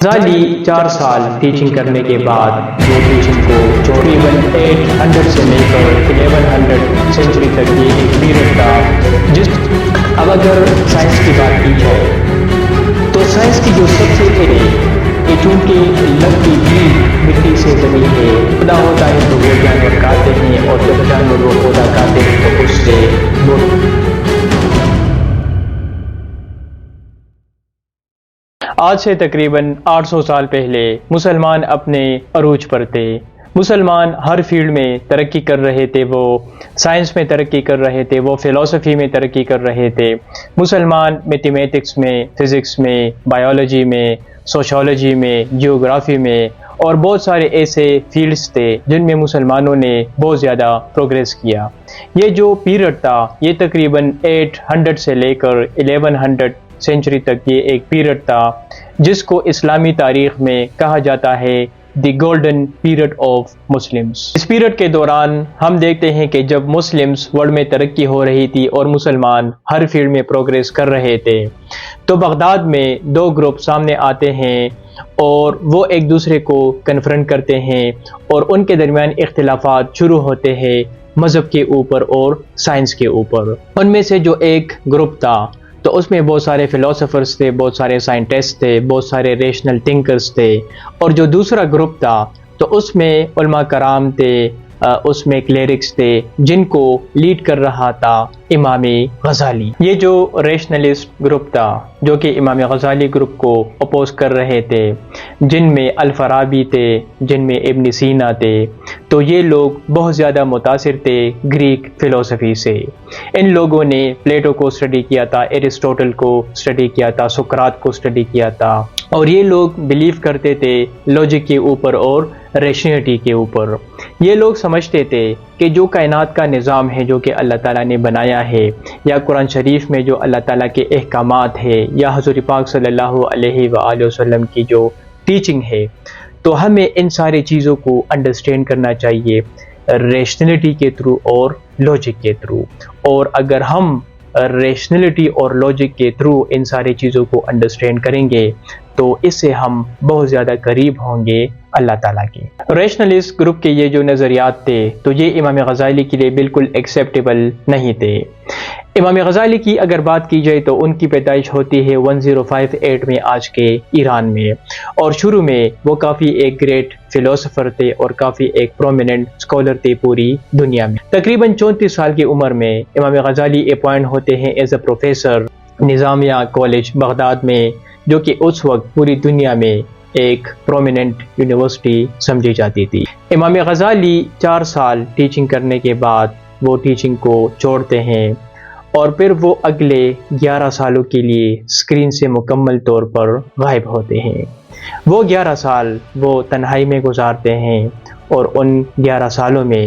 غزالی 4 سال ٹیچنگ کرنے کے بعد وہ ٹیچنگ کو تقریباً 800 سے لے کر 1100 سینچری تک یہ ایک پیریڈ تھا اب اگر سائنس کی بات کی جائے تو سائنس کی جو سب سے یہ چونکہ لگتی بھی مٹی سے بنی ہے، خدا ہوتا ہے تو وہ جانور کھاتے ہیں، اور جب جانور وہ پودا کھاتے ہیں تو اس سے وہ آج سے تقریباً 800 سال پہلے مسلمان اپنے عروج پر تھے۔ مسلمان ہر فیلڈ میں ترقی کر رہے تھے، وہ سائنس میں ترقی کر رہے تھے، وہ فلسفی میں ترقی کر رہے تھے۔ مسلمان میتھمیٹکس میں، فزکس میں، بایولوجی میں، سوشولوجی میں، جیوگرافی میں اور بہت سارے ایسے فیلڈز تھے جن میں مسلمانوں نے بہت زیادہ پروگریس کیا۔ یہ جو پیریڈ تھا یہ تقریباً 800 سے لے کر 1100 سینچری تک یہ ایک پیریڈ تھا جس کو اسلامی تاریخ میں کہا جاتا ہے the golden period of Muslims. اس پیریڈ کے دوران ہم دیکھتے ہیں کہ جب مسلمز ورلڈ میں ترقی ہو رہی تھی اور مسلمان ہر فیلڈ میں پروگریس کر رہے تھے، تو بغداد میں 2 گروپ سامنے آتے ہیں اور وہ ایک دوسرے کو کنفرنٹ کرتے ہیں اور ان کے درمیان اختلافات شروع ہوتے ہیں مذہب کے اوپر اور سائنس کے اوپر۔ ان میں سے جو ایک گروپ تھا تو اس میں بہت سارے فلاسفرز تھے، بہت سارے سائنٹسٹ تھے، بہت سارے ریشنل تھنکرز تھے، اور جو دوسرا گروپ تھا تو اس میں علماء کرام تھے، اس میں کلیرکس تھے جن کو لیڈ کر رہا تھا امام غزالی۔ یہ جو ریشنلسٹ گروپ تھا جو کہ امام غزالی گروپ کو اپوز کر رہے تھے، جن میں الفارابی تھے، جن میں ابن سینا تھے، تو یہ لوگ بہت زیادہ متاثر تھے گریک فلسفی سے۔ ان لوگوں نے پلیٹو کو اسٹڈی کیا تھا، ایرسٹوٹل کو اسٹڈی کیا تھا، سقراط کو اسٹڈی کیا تھا، اور یہ لوگ بلیو کرتے تھے لاجک کے اوپر اور ریشنلٹی کے اوپر۔ یہ لوگ سمجھتے تھے کہ جو کائنات کا نظام ہے جو کہ اللہ تعالیٰ نے بنایا ہے، یا قرآن شریف میں جو اللہ تعالیٰ کے احکامات ہے، یا حضور پاک صلی اللہ علیہ وآلہ وسلم کی جو ٹیچنگ ہے، تو ہمیں ان ساری چیزوں کو انڈرسٹینڈ کرنا چاہیے ریشنلٹی کے تھرو اور لاجک کے تھرو۔ اور اگر ہم ریشنلٹی اور لاجک کے تھرو ان ساری چیزوں کو انڈرسٹینڈ کریں گے تو اس سے ہم بہت زیادہ قریب ہوں گے اللہ تعالیٰ کے۔ ریشنلسٹ گروپ کے یہ جو نظریات تھے تو یہ امام غزالی کے لیے بالکل ایکسیپٹیبل نہیں تھے۔ امام غزالی کی اگر بات کی جائے تو ان کی پیدائش ہوتی ہے 1058 میں آج کے ایران میں، اور شروع میں وہ کافی ایک گریٹ فلسفر تھے اور کافی ایک پرومیننٹ اسکالر تھے پوری دنیا میں۔ تقریباً 34 سال کی عمر میں امام غزالی اپوائنٹ ہوتے ہیں as a professor Nizamia college Baghdad میں، جو کہ اس وقت پوری دنیا میں ایک پرومیننٹ یونیورسٹی سمجھی جاتی تھی۔ امام غزالی 4 سال ٹیچنگ کرنے کے بعد وہ ٹیچنگ کو چھوڑتے ہیں، اور پھر وہ اگلے 11 سالوں کے لیے اسکرین سے مکمل طور پر غائب ہوتے ہیں۔ وہ 11 سال وہ تنہائی میں گزارتے ہیں، اور ان 11 سالوں میں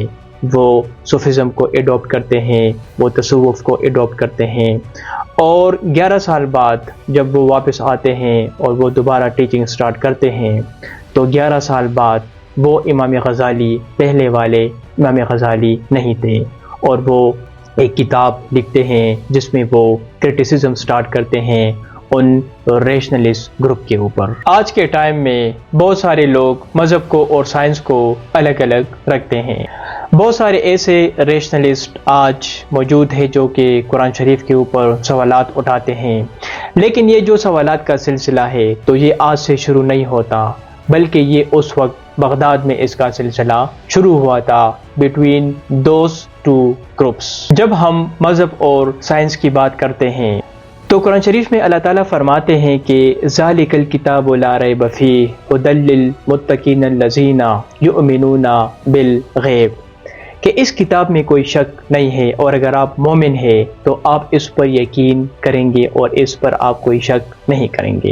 وہ صوفیزم کو ایڈاپٹ کرتے ہیں، وہ تصوف کو ایڈاپٹ کرتے ہیں، اور 11 سال بعد جب وہ واپس آتے ہیں اور وہ دوبارہ ٹیچنگ سٹارٹ کرتے ہیں تو 11 سال بعد وہ امام غزالی پہلے والے امام غزالی نہیں تھے، اور وہ ایک کتاب لکھتے ہیں جس میں وہ کرٹیسزم سٹارٹ کرتے ہیں ان ریشنلسٹ گروپ کے اوپر۔ آج کے ٹائم میں بہت سارے لوگ مذہب کو اور سائنس کو الگ الگ رکھتے ہیں۔ بہت سارے ایسے ریشنلسٹ آج موجود ہیں جو کہ قرآن شریف کے اوپر سوالات اٹھاتے ہیں، لیکن یہ جو سوالات کا سلسلہ ہے تو یہ آج سے شروع نہیں ہوتا، بلکہ یہ اس وقت بغداد میں اس کا سلسلہ شروع ہوا تھا بٹوین دوز 2 گروپس۔ جب ہم مذہب اور سائنس کی بات کرتے ہیں تو قرآن شریف میں اللہ تعالیٰ فرماتے ہیں کہ ذالک الکتاب لا ریب فیہ ھدی للمتقین الذین یؤمنون بالغیب، کہ اس کتاب میں کوئی شک نہیں ہے، اور اگر آپ مومن ہیں تو آپ اس پر یقین کریں گے اور اس پر آپ کوئی شک نہیں کریں گے۔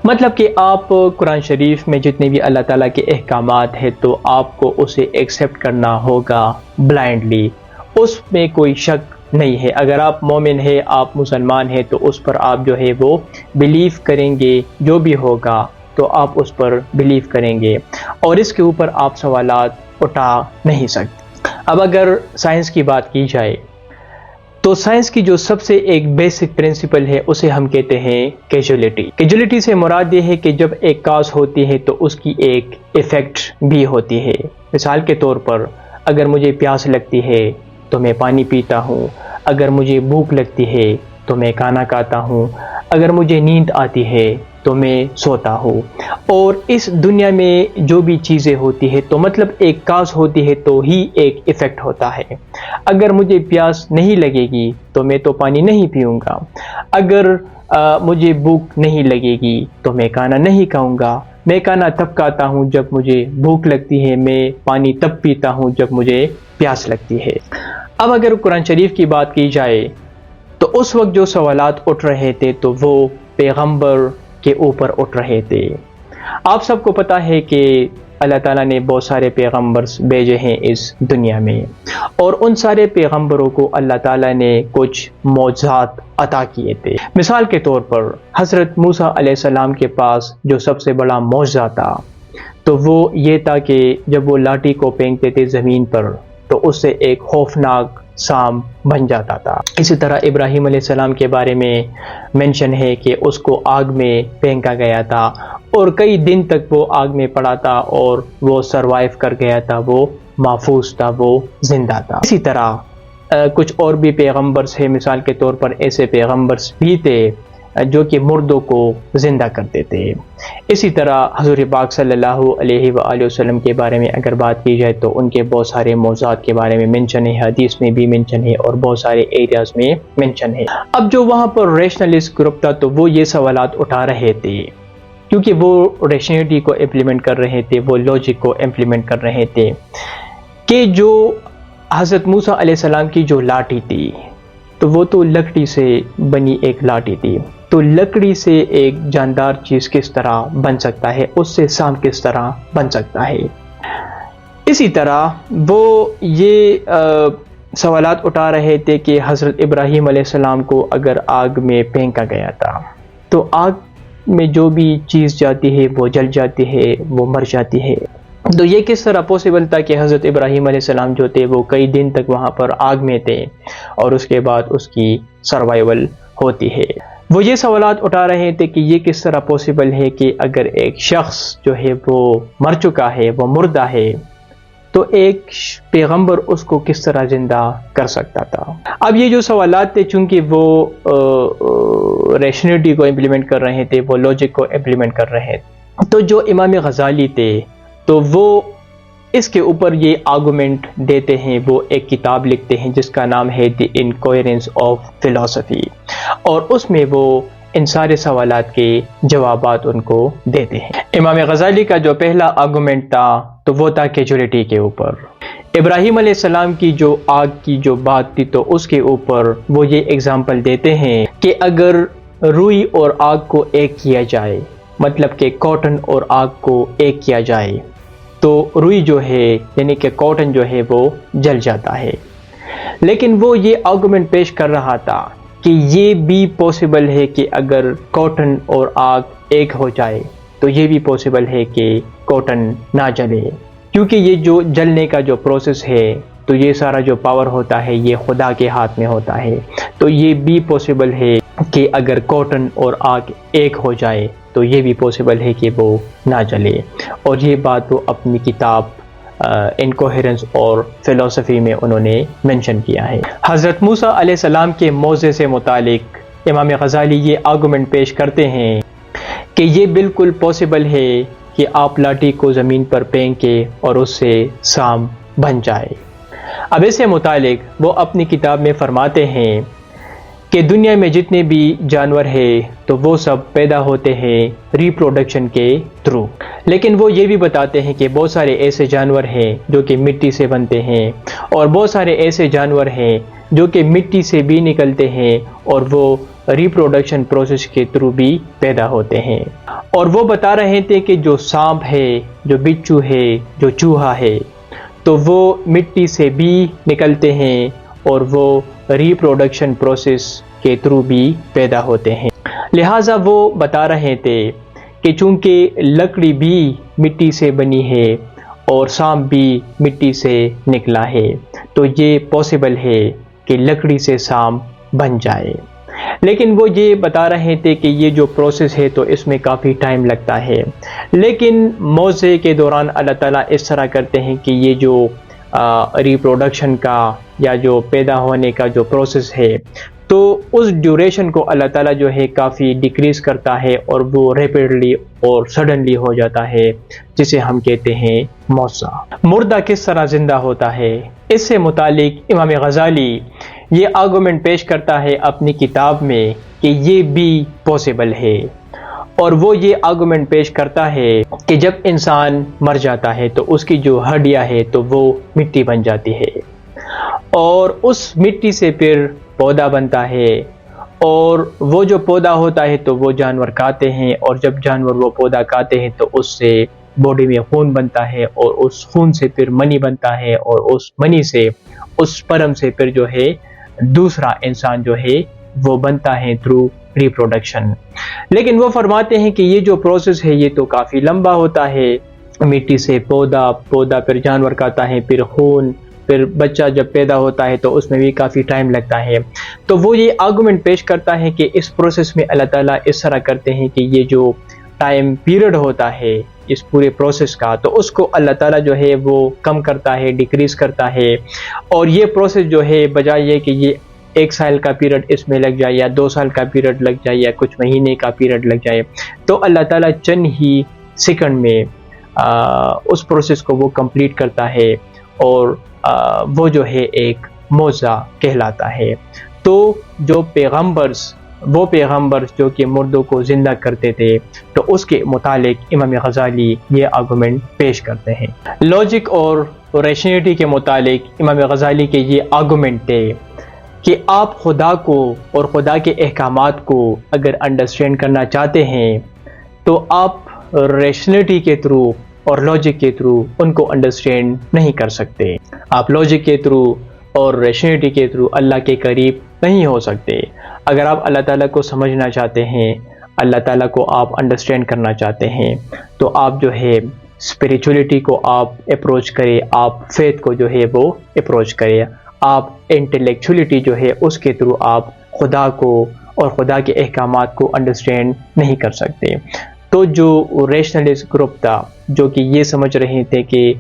مطلب کہ آپ قرآن شریف میں جتنے بھی اللہ تعالیٰ کے احکامات ہیں تو آپ کو اسے ایکسیپٹ کرنا ہوگا بلائنڈلی، اس میں کوئی شک نہیں ہے۔ اگر آپ مومن ہیں، آپ مسلمان ہیں، تو اس پر آپ جو ہے وہ بلیو کریں گے، جو بھی ہوگا تو آپ اس پر بلیو کریں گے، اور اس کے اوپر آپ سوالات اٹھا نہیں سکتے۔ اب اگر سائنس کی بات کی جائے تو سائنس کی جو سب سے ایک بیسک پرنسپل ہے اسے ہم کہتے ہیں کیجولیٹی۔ کیجولیٹی سے مراد یہ ہے کہ جب ایک کاز ہوتی ہے تو اس کی ایک ایفیکٹ بھی ہوتی ہے۔ مثال کے طور پر اگر مجھے پیاس لگتی ہے تو میں پانی پیتا ہوں، اگر مجھے بھوک لگتی ہے تو میں کھانا کھاتا ہوں، اگر مجھے نیند آتی ہے تو میں سوتا ہوں۔ اور اس دنیا میں جو بھی چیزیں ہوتی ہے تو مطلب ایک کاز ہوتی ہے تو ہی ایک ایفیکٹ ہوتا ہے۔ اگر مجھے پیاس نہیں لگے گی تو میں تو پانی نہیں پیوں گا، اگر مجھے بھوک نہیں لگے گی تو میں کھانا نہیں کھاؤں گا، میں کھانا تب کھاتا ہوں جب مجھے بھوک لگتی ہے، میں پانی تب پیتا ہوں جب مجھے پیاس لگتی ہے۔ اب اگر قرآن شریف کی بات کی جائے تو اس وقت جو سوالات اٹھ رہے تھے تو وہ پیغمبر کے اوپر اٹھ رہے تھے۔ آپ سب کو پتا ہے کہ اللہ تعالیٰ نے بہت سارے پیغمبرز بھیجے ہیں اس دنیا میں، اور ان سارے پیغمبروں کو اللہ تعالیٰ نے کچھ معجزات عطا کیے تھے۔ مثال کے طور پر حضرت موسیٰ علیہ السلام کے پاس جو سب سے بڑا معجزہ تھا تو وہ یہ تھا کہ جب وہ لاٹھی کو پھینکتے تھے زمین پر تو اس سے ایک خوفناک سانپ بن جاتا تھا۔ اسی طرح ابراہیم علیہ السلام کے بارے میں منشن ہے کہ اس کو آگ میں پھینکا گیا تھا اور کئی دن تک وہ آگ میں پڑا تھا اور وہ سروائیو کر گیا تھا، وہ محفوظ تھا، وہ زندہ تھا۔ اسی طرح کچھ اور بھی پیغمبرز ہیں، مثال کے طور پر ایسے پیغمبرز بھی تھے جو کہ مردوں کو زندہ کرتے تھے۔ اسی طرح حضور پاک صلی اللہ علیہ وآلہ وسلم کے بارے میں اگر بات کی جائے تو ان کے بہت سارے معجزات کے بارے میں منشن ہے، حدیث میں بھی منشن ہے اور بہت سارے ایریاز میں منشن ہے۔ اب جو وہاں پر ریشنلسٹ گروپ تھا تو وہ یہ سوالات اٹھا رہے تھے کیونکہ وہ ریشنلٹی کو امپلیمنٹ کر رہے تھے، وہ لاجک کو امپلیمنٹ کر رہے تھے کہ جو حضرت موسیٰ علیہ السلام کی جو لاٹھی تھی تو وہ تو لکڑی سے بنی ایک لاٹھی تھی، تو لکڑی سے ایک جاندار چیز کس طرح بن سکتا ہے، اس سے سانپ کس طرح بن سکتا ہے۔ اسی طرح وہ یہ سوالات اٹھا رہے تھے کہ حضرت ابراہیم علیہ السلام کو اگر آگ میں پھینکا گیا تھا تو آگ میں جو بھی چیز جاتی ہے وہ جل جاتی ہے، وہ مر جاتی ہے، تو یہ کس طرح پوسیبل تھا کہ حضرت ابراہیم علیہ السلام جو تھے وہ کئی دن تک وہاں پر آگ میں تھے اور اس کے بعد اس کی سروائیول ہوتی ہے۔ وہ یہ سوالات اٹھا رہے تھے کہ یہ کس طرح پوسیبل ہے کہ اگر ایک شخص جو ہے وہ مر چکا ہے، وہ مردہ ہے، تو ایک پیغمبر اس کو کس طرح زندہ کر سکتا تھا۔ اب یہ جو سوالات تھے چونکہ وہ ریشنلٹی کو امپلیمنٹ کر رہے تھے، وہ لاجک کو امپلیمنٹ کر رہے تھے، تو جو امام غزالی تھے تو وہ اس کے اوپر یہ آرگومنٹ دیتے ہیں، وہ ایک کتاب لکھتے ہیں جس کا نام ہے دی انکوہرنس آف فلاسفی، اور اس میں وہ ان سارے سوالات کے جوابات ان کو دیتے ہیں۔ امام غزالی کا جو پہلا آرگومنٹ تھا تو وہ تھا کیجولیٹی کے اوپر۔ ابراہیم علیہ السلام کی جو آگ کی جو بات تھی تو اس کے اوپر وہ یہ اگزامپل دیتے ہیں کہ اگر روئی اور آگ کو ایک کیا جائے، مطلب کہ کاٹن اور آگ کو ایک کیا جائے تو روئی جو ہے یعنی کہ کاٹن جو ہے وہ جل جاتا ہے، لیکن وہ یہ آرگومنٹ پیش کر رہا تھا کہ یہ بھی پوسیبل ہے کہ اگر کاٹن اور آگ ایک ہو جائے تو یہ بھی پوسیبل ہے کہ کاٹن نہ جلے، کیونکہ یہ جو جلنے کا جو پروسیس ہے تو یہ سارا جو پاور ہوتا ہے یہ خدا کے ہاتھ میں ہوتا ہے، تو یہ بھی پوسیبل ہے کہ اگر کاٹن اور آگ ایک ہو جائے تو یہ بھی پوسیبل ہے کہ وہ نہ جلے، اور یہ بات وہ اپنی کتاب انکوہرنس اور فلسفی میں انہوں نے منشن کیا ہے۔ حضرت موسیٰ علیہ السلام کے معجزے سے متعلق امام غزالی یہ آرگومنٹ پیش کرتے ہیں کہ یہ بالکل پوسیبل ہے کہ آپ لاٹھی کو زمین پر پھینکے اور اس سے سانپ بن جائے۔ اب اس سے متعلق وہ اپنی کتاب میں فرماتے ہیں کہ دنیا میں جتنے بھی جانور ہیں تو وہ سب پیدا ہوتے ہیں ریپروڈکشن کے تھرو، لیکن وہ یہ بھی بتاتے ہیں کہ بہت سارے ایسے جانور ہیں جو کہ مٹی سے بنتے ہیں، اور بہت سارے ایسے جانور ہیں جو کہ مٹی سے بھی نکلتے ہیں اور وہ ریپروڈکشن پروسیس کے تھرو بھی پیدا ہوتے ہیں۔ اور وہ بتا رہے تھے کہ جو سانپ ہے، جو بچھو ہے، جو چوہا ہے، تو وہ مٹی سے بھی نکلتے ہیں اور وہ ریپروڈکشن پروسیس کے تھرو بھی پیدا ہوتے ہیں۔ لہٰذا وہ بتا رہے تھے کہ چونکہ لکڑی بھی مٹی سے بنی ہے اور سانپ بھی مٹی سے نکلا ہے تو یہ پوسیبل ہے کہ لکڑی سے سام بن جائے. لیکن وہ یہ بتا رہے تھے کہ یہ جو پروسیس ہے تو اس میں کافی ٹائم لگتا ہے. لیکن موضوع کے دوران اللہ تعالیٰ اس طرح کرتے ہیں کہ یہ جو ریپروڈکشن کا یا جو پیدا ہونے کا جو پروسیس ہے تو اس ڈیوریشن کو اللہ تعالیٰ جو ہے کافی ڈیکریز کرتا ہے اور وہ ریپیڈلی اور سڈنلی ہو جاتا ہے, جسے ہم کہتے ہیں موسیٰ. مردہ کس طرح زندہ ہوتا ہے, اس سے متعلق امام غزالی یہ آرگومنٹ پیش کرتا ہے اپنی کتاب میں کہ یہ بھی پاسبل ہے. اور وہ یہ آرگومنٹ پیش کرتا ہے کہ جب انسان مر جاتا ہے تو اس کی جو ہڈیاں ہے تو وہ مٹی بن جاتی ہے, اور اس مٹی سے پھر پودا بنتا ہے, اور وہ جو پودا ہوتا ہے تو وہ جانور کھاتے ہیں, اور جب جانور وہ پودا کھاتے ہیں تو اس سے باڈی میں خون بنتا ہے, اور اس خون سے پھر منی بنتا ہے, اور اس منی سے اس سپرم سے پھر جو ہے دوسرا انسان جو ہے وہ بنتا ہے تھرو ریپروڈکشن. لیکن وہ فرماتے ہیں کہ یہ جو پروسیس ہے یہ تو کافی لمبا ہوتا ہے, مٹی سے پودا, پودا پھر جانور کھاتا ہے, پھر خون, پھر بچہ جب پیدا ہوتا ہے تو اس میں بھی کافی ٹائم لگتا ہے. تو وہ یہ آرگومنٹ پیش کرتا ہے کہ اس پروسیس میں اللہ تعالیٰ اس طرح کرتے ہیں کہ یہ جو ٹائم پیریڈ ہوتا ہے اس پورے پروسیس کا تو اس کو اللہ تعالیٰ جو ہے وہ کم کرتا ہے, ڈیکریز کرتا ہے, اور یہ پروسیس جو ہے بجائے یہ کہ یہ 1 سال کا پیریڈ اس میں لگ جائے یا 2 سال کا پیریڈ لگ جائے یا کچھ مہینے کا پیریڈ لگ جائے, تو اللہ تعالیٰ چند ہی سیکنڈ میں اس پروسیس کو وہ کمپلیٹ کرتا ہے, اور وہ جو ہے ایک معجزہ کہلاتا ہے. تو جو وہ پیغمبرز جو کہ مردوں کو زندہ کرتے تھے تو اس کے متعلق امام غزالی یہ آرگومنٹ پیش کرتے ہیں. لاجک اور ریشنلٹی کے متعلق امام غزالی کے یہ آرگومنٹ تھے کہ آپ خدا کو اور خدا کے احکامات کو اگر انڈرسٹینڈ کرنا چاہتے ہیں تو آپ ریشنلٹی کے تھرو اور لاجک کے تھرو ان کو انڈرسٹینڈ نہیں کر سکتے. آپ لاجک کے تھرو اور ریشنلٹی کے تھرو اللہ کے قریب نہیں ہو سکتے. اگر آپ اللہ تعالیٰ کو سمجھنا چاہتے ہیں, اللہ تعالیٰ کو آپ انڈرسٹینڈ کرنا چاہتے ہیں, تو آپ جو ہے اسپریچولیٹی کو آپ اپروچ کرے, آپ فیتھ کو جو ہے وہ اپروچ کرے. آپ انٹلیکچولیٹی جو ہے اس کے تھرو آپ خدا کو اور خدا کے احکامات کو انڈرسٹینڈ نہیں کر سکتے. تو جو ریشنلسٹ گروپ تھا جو کہ یہ سمجھ رہے تھے کہ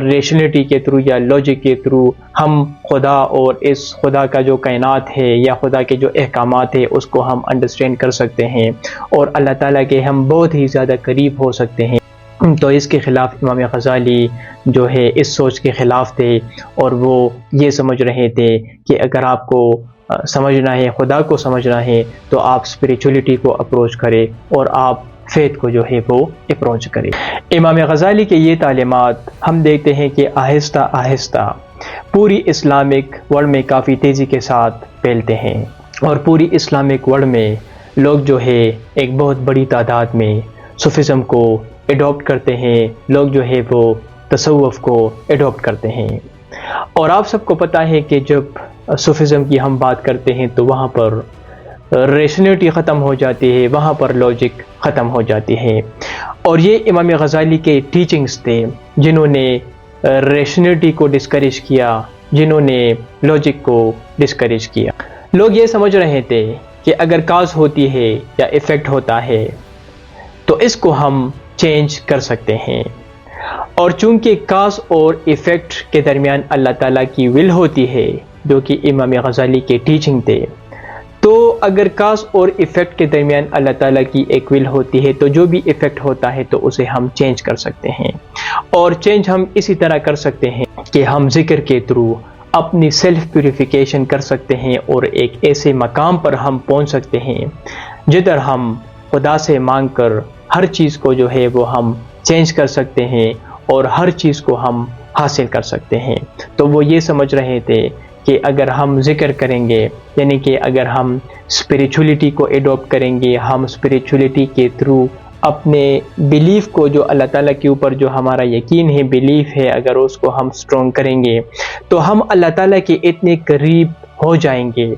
ریشنلٹی کے تھرو یا لاجک کے تھرو ہم خدا اور اس خدا کا جو کائنات ہے یا خدا کے جو احکامات ہے اس کو ہم انڈرسٹینڈ کر سکتے ہیں اور اللہ تعالیٰ کے ہم بہت ہی زیادہ قریب ہو سکتے ہیں, تو اس کے خلاف امام غزالی جو ہے اس سوچ کے خلاف تھے, اور وہ یہ سمجھ رہے تھے کہ اگر آپ کو سمجھنا ہے, خدا کو سمجھنا ہے, تو آپ اسپریچولیٹی کو اپروچ کریں اور آپ فیتھ کو جو ہے وہ اپروچ کرے. امام غزالی کے یہ تعلیمات ہم دیکھتے ہیں کہ آہستہ آہستہ پوری اسلامک ورلڈ میں کافی تیزی کے ساتھ پھیلتے ہیں, اور پوری اسلامک ورلڈ میں لوگ جو ہے ایک بہت بڑی تعداد میں صوفیزم کو ایڈاپٹ کرتے ہیں, لوگ جو ہے وہ تصوف کو ایڈاپٹ کرتے ہیں. اور آپ سب کو پتہ ہے کہ جب صوفیزم کی ہم بات کرتے ہیں تو وہاں پر ریشنلٹی ختم ہو جاتی ہے, وہاں پر لاجک ختم ہو جاتی ہے. اور یہ امام غزالی کے ٹیچنگز تھے جنہوں نے ریشنلٹی کو ڈسکریج کیا, جنہوں نے لاجک کو ڈسکریج کیا. لوگ یہ سمجھ رہے تھے کہ اگر کاز ہوتی ہے یا ایفیکٹ ہوتا ہے تو اس کو ہم چینج کر سکتے ہیں, اور چونکہ کاز اور ایفیکٹ کے درمیان اللہ تعالیٰ کی ول ہوتی ہے جو کہ امام غزالی کے ٹیچنگ تھے, تو اگر کاز اور ایفیکٹ کے درمیان اللہ تعالیٰ کی ایک ول ہوتی ہے تو جو بھی ایفیکٹ ہوتا ہے تو اسے ہم چینج کر سکتے ہیں. اور چینج ہم اسی طرح کر سکتے ہیں کہ ہم ذکر کے تھرو اپنی سیلف پیوریفیکیشن کر سکتے ہیں, اور ایک ایسے مقام پر ہم پہنچ سکتے ہیں جدھر ہم خدا سے مانگ کر ہر چیز کو جو ہے وہ ہم چینج کر سکتے ہیں اور ہر چیز کو ہم حاصل کر سکتے ہیں. تو وہ یہ سمجھ رہے تھے کہ اگر ہم ذکر کریں گے, یعنی کہ اگر ہم اسپریچولیٹی کو ایڈاپٹ کریں گے, ہم اسپریچولیٹی کے تھرو اپنے بیلیف کو, جو اللہ تعالیٰ کے اوپر جو ہمارا یقین ہے, بیلیف ہے, اگر اس کو ہم اسٹرانگ کریں گے تو ہم اللہ تعالیٰ کے اتنے قریب ہو جائیں گے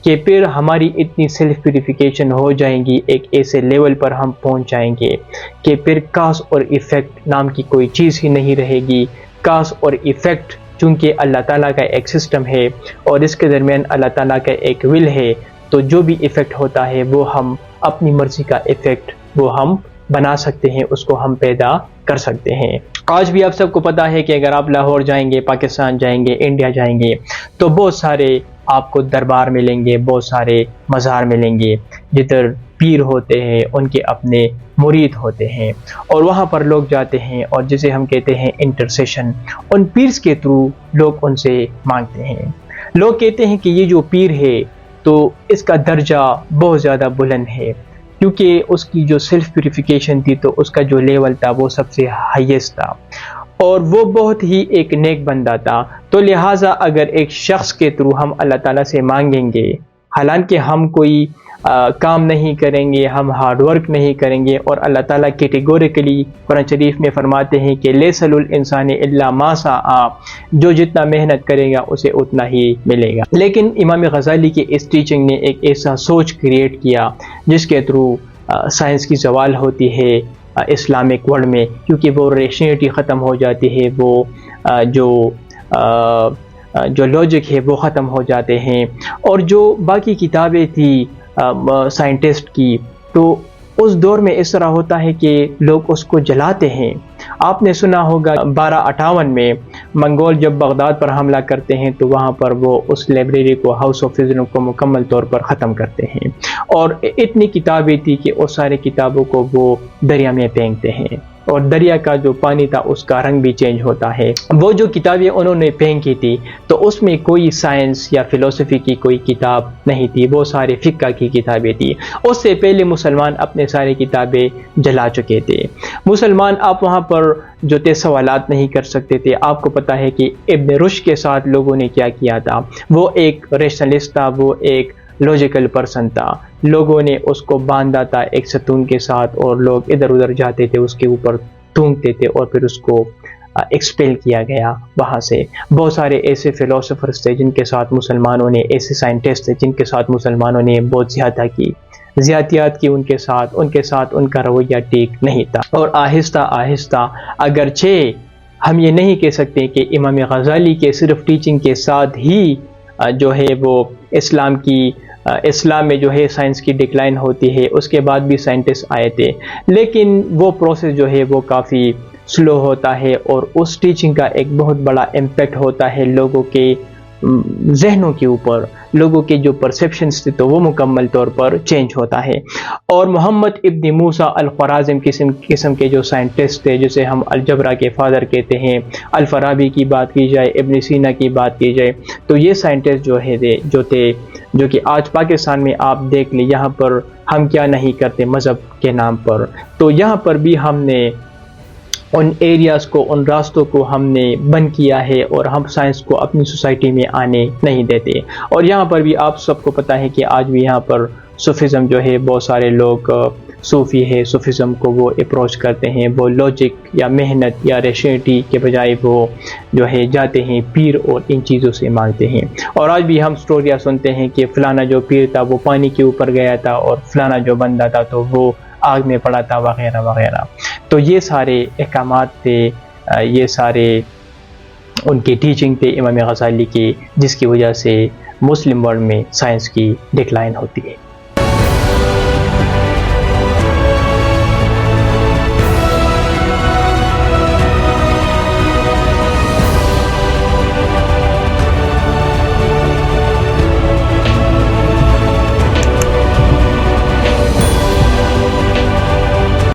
کہ پھر ہماری اتنی سیلف پیوریفیکیشن ہو جائیں گی, ایک ایسے لیول پر ہم پہنچ جائیں گے کہ پھر کاز اور ایفیکٹ نام کی کوئی چیز ہی نہیں رہے گی. کاز اور ایفیکٹ چونکہ اللہ تعالیٰ کا ایک سسٹم ہے اور اس کے درمیان اللہ تعالیٰ کا ایک ول ہے، تو جو بھی ایفیکٹ ہوتا ہے وہ ہم اپنی مرضی کا ایفیکٹ وہ ہم بنا سکتے ہیں، اس کو ہم پیدا کر سکتے ہیں۔ آج بھی آپ سب کو پتا ہے کہ اگر آپ لاہور جائیں گے، پاکستان جائیں گے، انڈیا جائیں گے، تو بہت سارے آپ کو دربار ملیں گے، بہت سارے مزار ملیں گے جدھر پیر ہوتے ہیں، ان کے اپنے مرید ہوتے ہیں، اور وہاں پر لوگ جاتے ہیں اور جسے ہم کہتے ہیں انٹرسیشن، ان پیرز کے تھرو لوگ ان سے مانگتے ہیں۔ لوگ کہتے ہیں کہ یہ جو پیر ہے تو اس کا درجہ بہت زیادہ بلند ہے، کیونکہ اس کی جو سیلف پیوریفیکیشن تھی تو اس کا جو لیول تھا وہ سب سے ہائیسٹ تھا، اور وہ بہت ہی ایک نیک بندہ تھا، تو لہٰذا اگر ایک شخص کے تھرو ہم اللہ تعالیٰ سے مانگیں گے، حالانکہ ہم کوئی کام نہیں کریں گے، ہم ہارڈ ورک نہیں کریں گے، اور اللہ تعالیٰ کیٹیگوریکلی قرآن شریف میں فرماتے ہیں کہ لیس للانسان الا ما سعی، جو جتنا محنت کرے گا اسے اتنا ہی ملے گا۔ لیکن امام غزالی کی اس ٹیچنگ نے ایک ایسا سوچ کریٹ کیا جس کے تھرو سائنس کی زوال ہوتی ہے اسلامک ورلڈ میں، کیونکہ وہ ریشنیٹی ختم ہو جاتی ہے، وہ جو لاجک ہے وہ ختم ہو جاتے ہیں، اور جو باقی کتابیں تھی سائنٹسٹ کی، تو اس دور میں اس طرح ہوتا ہے کہ لوگ اس کو جلاتے ہیں۔ آپ نے سنا ہوگا 1258 میں منگول جب بغداد پر حملہ کرتے ہیں تو وہاں پر وہ اس لائبریری کو، ہاؤس آف وزڈم کو مکمل طور پر ختم کرتے ہیں، اور اتنی کتابیں تھی کہ اس سارے کتابوں کو وہ دریا میں پھینکتے ہیں، اور دریا کا جو پانی تھا اس کا رنگ بھی چینج ہوتا ہے۔ وہ جو کتابیں انہوں نے پھینکی تھی تو اس میں کوئی سائنس یا فلسفی کی کوئی کتاب نہیں تھی، وہ سارے فقہ کی کتابیں تھی۔ اس سے پہلے مسلمان اپنے ساری کتابیں جلا چکے تھے۔ مسلمان آپ وہاں پر جو تھے سوالات نہیں کر سکتے تھے۔ آپ کو پتا ہے کہ ابن رشد کے ساتھ لوگوں نے کیا کیا تھا، وہ ایک ریشنلسٹ تھا، وہ ایک لاجیکل پرسن تھا، لوگوں نے اس کو باندھا تھا ایک ستون کے ساتھ، اور لوگ ادھر ادھر جاتے تھے، اس کے اوپر تونگتے تھے، اور پھر اس کو ایکسپیل کیا گیا وہاں سے۔ بہت سارے ایسے فلاسفرز تھے جن کے ساتھ مسلمانوں نے، ایسے سائنٹسٹ تھے جن کے ساتھ مسلمانوں نے بہت زیادتیات کی ان کے ساتھ ان کا رویہ ٹھیک نہیں تھا، اور آہستہ آہستہ، اگرچہ ہم یہ نہیں کہہ سکتے کہ امام غزالی کے صرف ٹیچنگ کے ساتھ ہی جو ہے وہ اسلام میں جو ہے سائنس کی ڈکلائن ہوتی ہے، اس کے بعد بھی سائنٹسٹ آئے تھے، لیکن وہ پروسیس جو ہے وہ کافی سلو ہوتا ہے، اور اس ٹیچنگ کا ایک بہت بڑا امپیکٹ ہوتا ہے لوگوں کے ذہنوں کے اوپر، لوگوں کے جو پرسیپشنز تھے تو وہ مکمل طور پر چینج ہوتا ہے۔ اور محمد ابن موسیٰ الخوارزم قسم کے جو سائنٹسٹ تھے، جسے ہم الجبرا کے فادر کہتے ہیں، الفارابی کی بات کی جائے، ابن سینا کی بات کی جائے، تو یہ سائنٹسٹ جو کہ آج پاکستان میں آپ دیکھ لیں، یہاں پر ہم کیا نہیں کرتے مذہب کے نام پر، تو یہاں پر بھی ہم نے ان ایریاز کو، ان راستوں کو ہم نے بند کیا ہے، اور ہم سائنس کو اپنی سوسائٹی میں آنے نہیں دیتے۔ اور یہاں پر بھی آپ سب کو پتہ ہے کہ آج بھی یہاں پر صوفیزم جو ہے، بہت سارے لوگ صوفی ہے، صوفیزم کو وہ اپروچ کرتے ہیں، وہ لاجک یا محنت یا ریشنیٹی کے بجائے وہ جو ہے جاتے ہیں پیر اور ان چیزوں سے مانگتے ہیں۔ اور آج بھی ہم سٹوریاں سنتے ہیں کہ فلانا جو پیر تھا وہ پانی کے اوپر گیا تھا، اور فلانا جو بندہ تھا تو وہ آگ میں پڑا تھا، وغیرہ وغیرہ۔ تو یہ سارے احکامات تھے، یہ سارے ان کی ٹیچنگ تھے امام غزالی کی، جس کی وجہ سے مسلم ورلڈ میں سائنس کی ڈکلائن ہوتی ہے۔